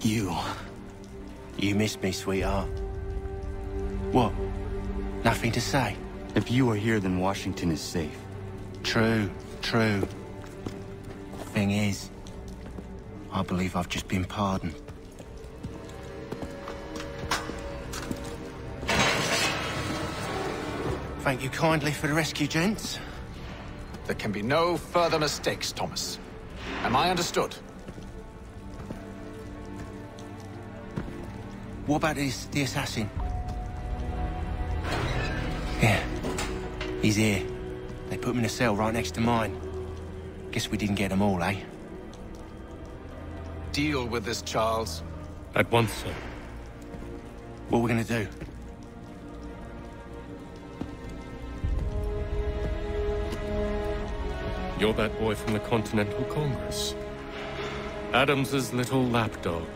You missed me, sweetheart. What? Nothing to say? If you are here, then Washington is safe. True. Thing is, I believe I've just been pardoned. Thank you kindly for the rescue, gents. There can be no further mistakes, Thomas. Am I understood? What about the assassin? Yeah, he's here. They put him in a cell right next to mine. Guess we didn't get them all, eh? Deal with this, Charles. At once, sir. What are we gonna do? You're that boy from the Continental Congress. Adams's little lapdog.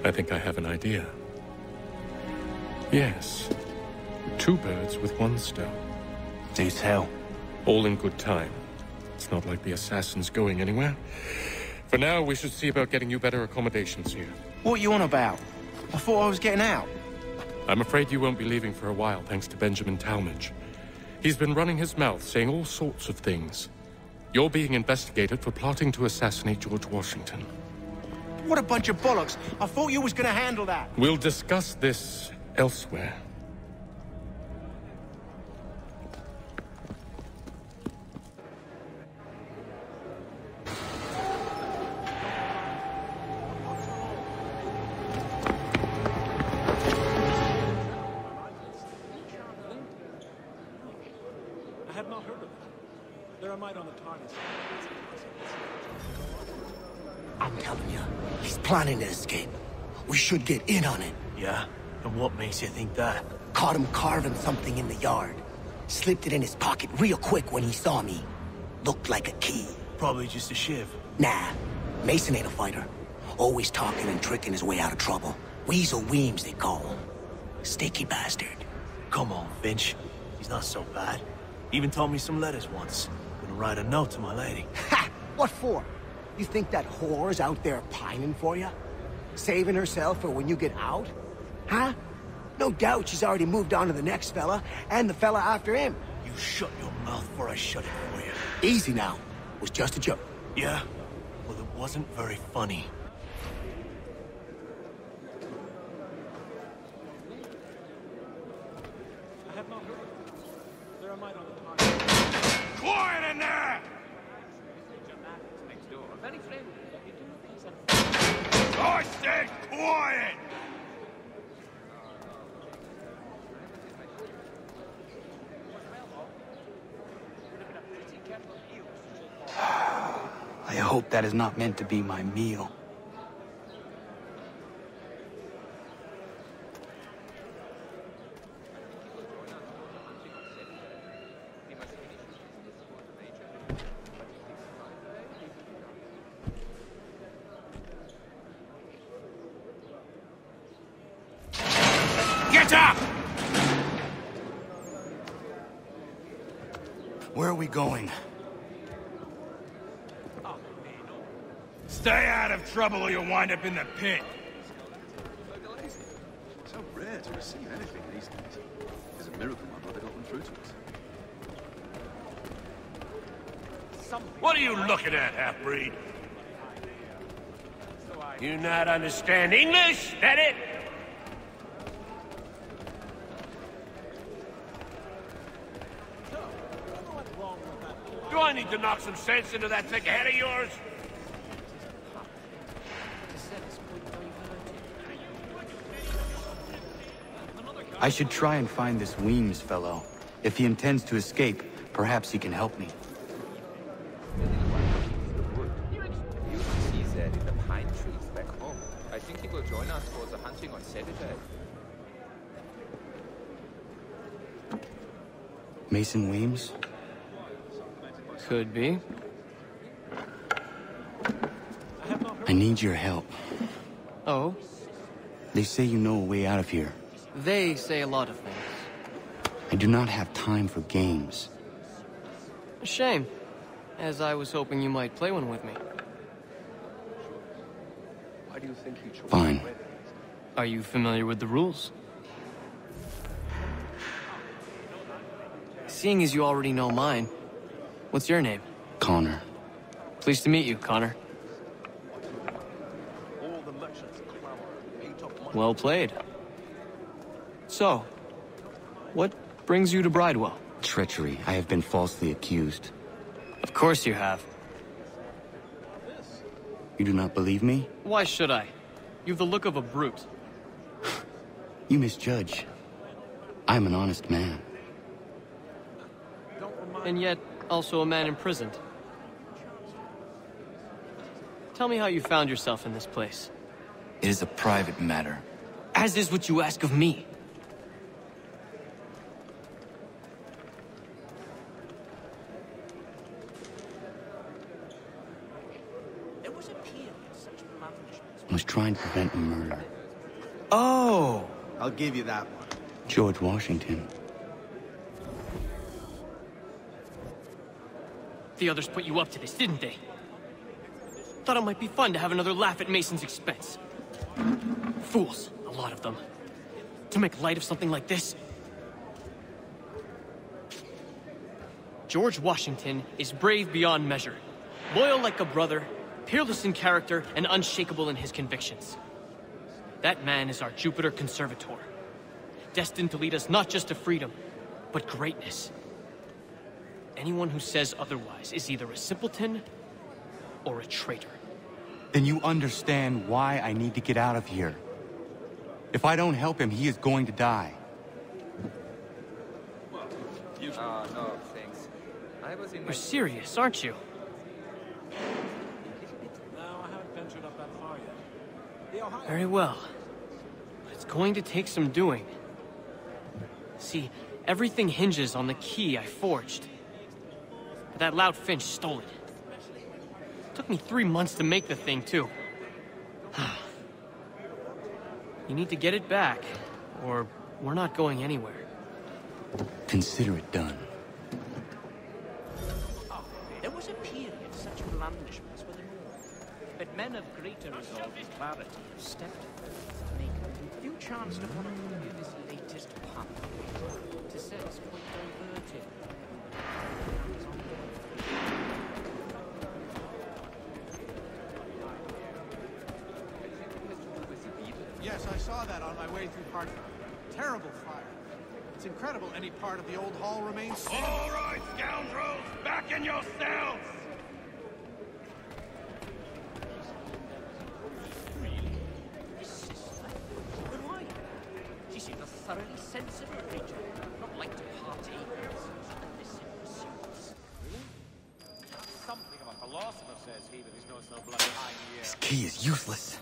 I think I have an idea. Yes. 2 birds with 1 stone. Do tell. All in good time. It's not like the assassin's going anywhere. For now, we should see about getting you better accommodations here. What are you on about? I thought I was getting out. I'm afraid you won't be leaving for a while, thanks to Benjamin Talmadge. He's been running his mouth, saying all sorts of things. You're being investigated for plotting to assassinate George Washington. What a bunch of bollocks. I thought you was gonna handle that. We'll discuss this elsewhere. I'm telling you, he's planning to escape. We should get in on it. Yeah? And what makes you think that? Caught him carving something in the yard. Slipped it in his pocket real quick when he saw me. Looked like a key. Probably just a shiv. Nah, Mason ain't a fighter. Always talking and tricking his way out of trouble. Weasel Weems, they call him. Sticky bastard. Come on, Finch. He's not so bad. Even taught me some letters once. Gonna write a note to my lady. Ha! What for? You think that whore's out there pining for you? Saving herself for when you get out? Huh? No doubt she's already moved on to the next fella, and the fella after him. You shut your mouth before I shut it for you. Easy now. It was just a joke. Yeah? Well, it wasn't very funny. I have not heard. There are might on the target. Quiet in there! I said quiet! I hope that is not meant to be my meal. Get up! Where are we going? Stay out of trouble or you'll wind up in the pit. So rare to receive anything these days. It's a miracle my brother got them through to us. What are you looking at, half-breed? You not understand English? That it? Do I need to knock some sense into that thick head of yours? I should try and find this Weems fellow. If he intends to escape, perhaps he can help me. He's in the pine trees back home. I think he will join us for the hunting on Saturday. Mason Weems? Could be. I need your help. Oh? They say you know a way out of here. They say a lot of things. I do not have time for games. A shame, as I was hoping you might play one with me. Why do you think he chose Fine. Are you familiar with the rules? Seeing as you already know mine, what's your name? Conor. Pleased to meet you, Conor. All the merchants clamor. Haythem Well played. So, what brings you to Bridewell? Treachery. I have been falsely accused. Of course you have. You do not believe me? Why should I? You've the look of a brute. You misjudge. I'm an honest man. And yet, also a man imprisoned. Tell me how you found yourself in this place. It is a private matter. As is what you ask of me. I was trying to prevent a murder. Oh! I'll give you that one. George Washington. The others put you up to this, didn't they? Thought it might be fun to have another laugh at Mason's expense. Fools, a lot of them. To make light of something like this. George Washington is brave beyond measure. Loyal like a brother, peerless in character, and unshakable in his convictions. That man is our Jupiter Conservator. Destined to lead us not just to freedom, but greatness. Anyone who says otherwise is either a simpleton or a traitor. Then you understand why I need to get out of here. If I don't help him, he is going to die. No, thanks. I was in You're serious, aren't you? No, I haven't ventured up that far yet. The Ohio. Very well. But it's going to take some doing. See, everything hinges on the key I forged. But that loud Finch stole it. Took me 3 months to make the thing, too. You need to get it back, or we're not going anywhere. Consider it done. There was a period such blandishments were the norm. But men of greater resolve and clarity have stepped forth to make due chance to one of this latest pun. To set us quite diverted. Yes, I saw that on my way through Hartford. Terrible fire. It's incredible any part of the old hall remains standing. All right, scoundrels, back in your cells! But why? She seemed a thoroughly sensible creature, not like to partake in such illicit pursuits. Something of a philosopher, says he, with his nose so bloody high in the air. This key is useless.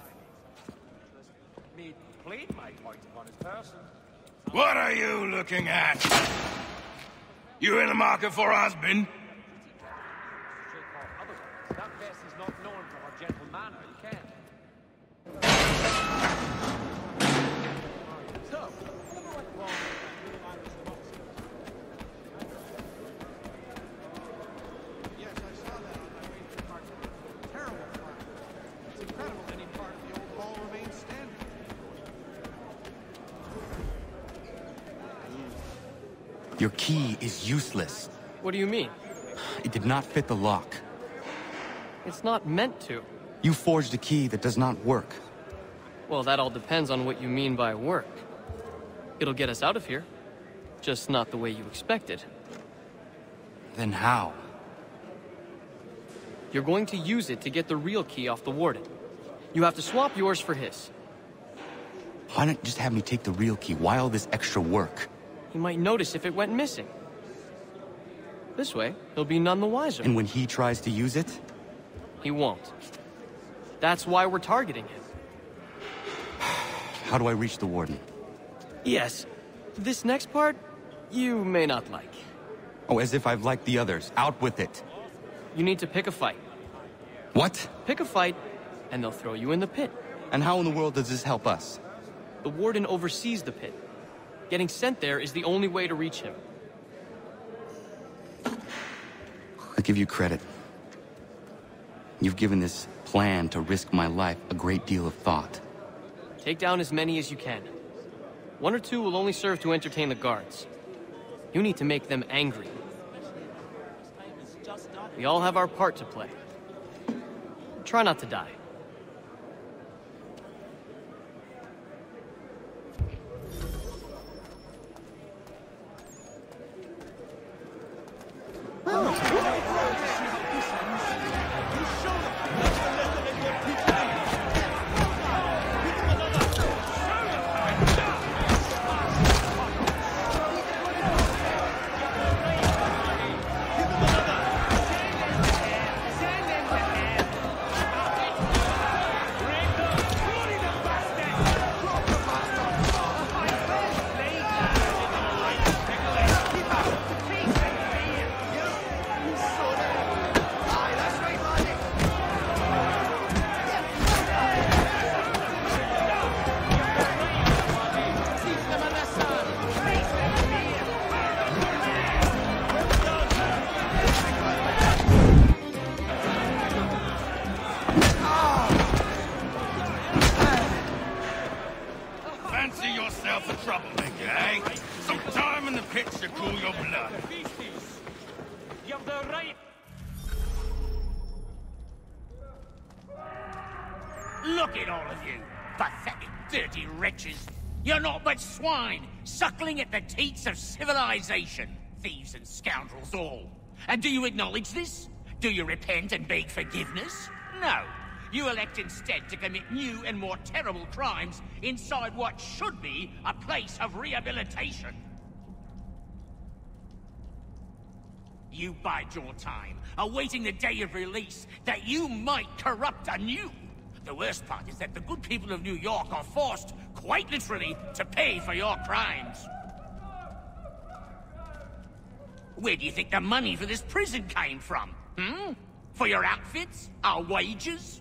Me played my point upon his person. What are you looking at? You in the market for a husband? That vest is not known for her gentle manner, you can. So, Yes, I saw that on my way through Hartford. Terrible fire. It's incredible any part of the old hall remains standing. Your key is useless. What do you mean? It did not fit the lock. It's not meant to. You forged a key that does not work. Well, that all depends on what you mean by work. It'll get us out of here. Just not the way you expected. Then how? You're going to use it to get the real key off the warden. You have to swap yours for his. Why not just have me take the real key? Why all this extra work? He might notice if it went missing. This way, he'll be none the wiser. And when he tries to use it? He won't. That's why we're targeting him. How do I reach the warden? Yes. This next part, you may not like. Oh, as if I've liked the others. Out with it. You need to pick a fight. What? Pick a fight, and they'll throw you in the pit. And how in the world does this help us? The warden oversees the pit. Getting sent there is the only way to reach him. I give you credit. You've given this plan to risk my life a great deal of thought. Take down as many as you can. 1 or 2 will only serve to entertain the guards. You need to make them angry. We all have our part to play. Try not to die. Look at all of you, pathetic, dirty wretches. You're not but swine, suckling at the teats of civilization. Thieves and scoundrels all. And do you acknowledge this? Do you repent and beg forgiveness? No. You elect instead to commit new and more terrible crimes inside what should be a place of rehabilitation. You bide your time, awaiting the day of release, that you might corrupt anew. The worst part is that the good people of New York are forced, quite literally, to pay for your crimes. Where do you think the money for this prison came from? Hmm? For your outfits? Our wages?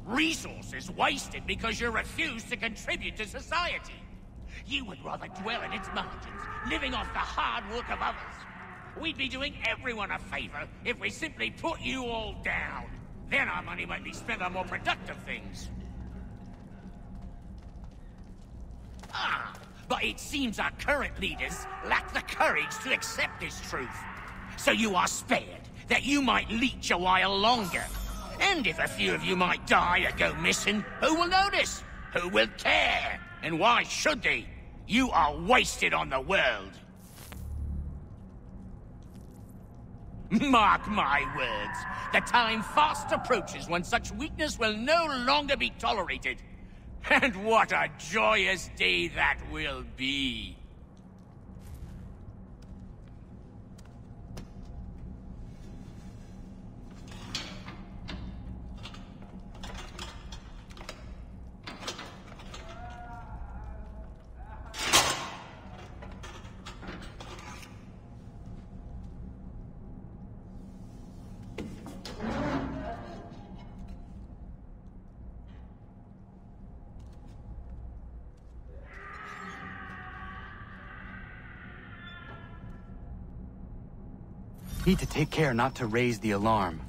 Resources wasted because you refuse to contribute to society. You would rather dwell in its margins, living off the hard work of others. We'd be doing everyone a favor if we simply put you all down. Then our money might be spent on more productive things. Ah, but it seems our current leaders lack the courage to accept this truth. So you are spared, that you might leech a while longer. And if a few of you might die or go missing, who will notice? Who will care? And why should they? You are wasted on the world. Mark my words. The time fast approaches when such weakness will no longer be tolerated. And what a joyous day that will be. Need to take care not to raise the alarm.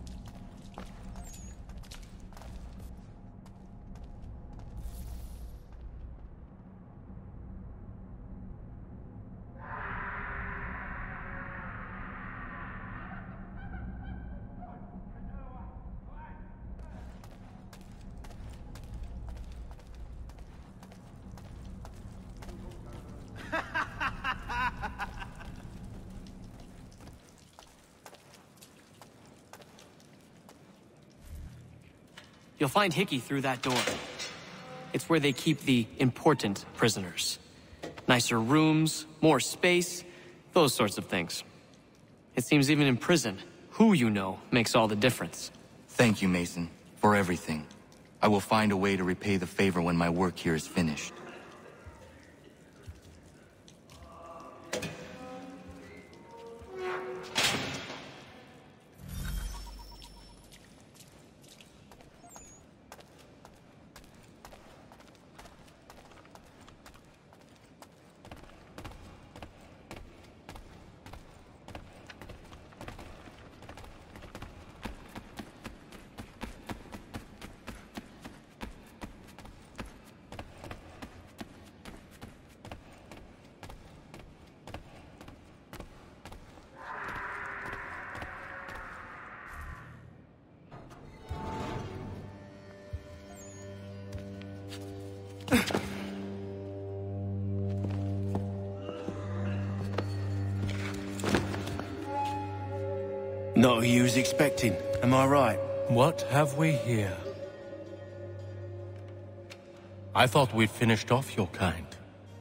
You'll find Hickey through that door. It's where they keep the important prisoners. Nicer rooms, more space, those sorts of things. It seems even in prison, who you know makes all the difference. Thank you, Mason, for everything. I will find a way to repay the favor when my work here is finished. Not who you was expecting, am I right? What have we here? I thought we'd finished off your kind.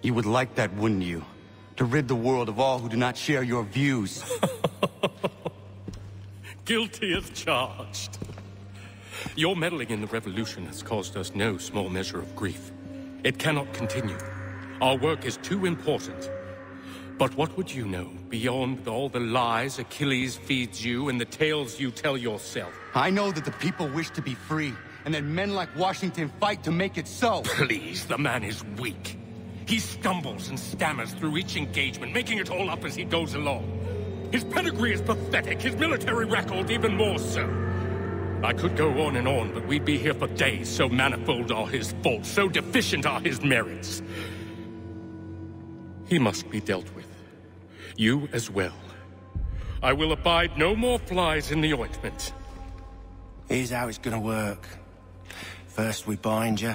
You would like that, wouldn't you? To rid the world of all who do not share your views. Guilty as charged. Your meddling in the revolution has caused us no small measure of grief. It cannot continue. Our work is too important. But what would you know, beyond all the lies Achilles feeds you and the tales you tell yourself? I know that the people wish to be free, and that men like Washington fight to make it so. Please, the man is weak. He stumbles and stammers through each engagement, making it all up as he goes along. His pedigree is pathetic, his military record even more so. I could go on, but we'd be here for days, so manifold are his faults, so deficient are his merits. He must be dealt with. You as well. I will abide no more flies in the ointment. Here's how it's gonna work. First we bind you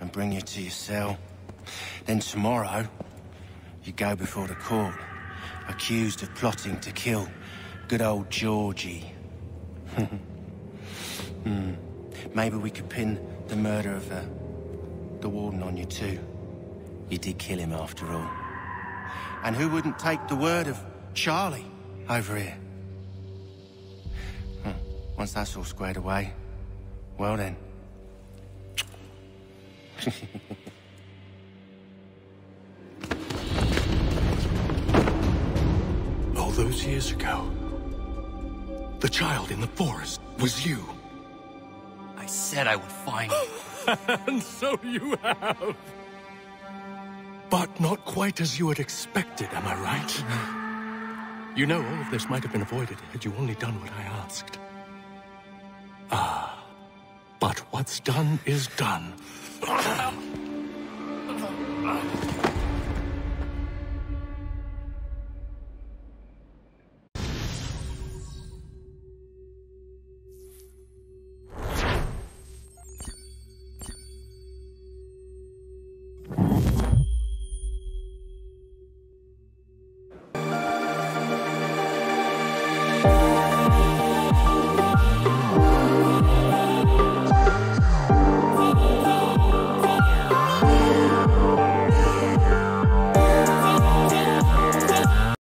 and bring you to your cell. Then tomorrow, you go before the court, accused of plotting to kill good old Georgie. Maybe we could pin the murder of the warden on you too. You did kill him after all. And who wouldn't take the word of Charlie over here? Once that's all squared away, well then. All those years ago, the child in the forest was you. I said I would find you. And so you have. But not quite as you had expected, am I right? You know, all of this might have been avoided had you only done what I asked. Ah, but what's done is done.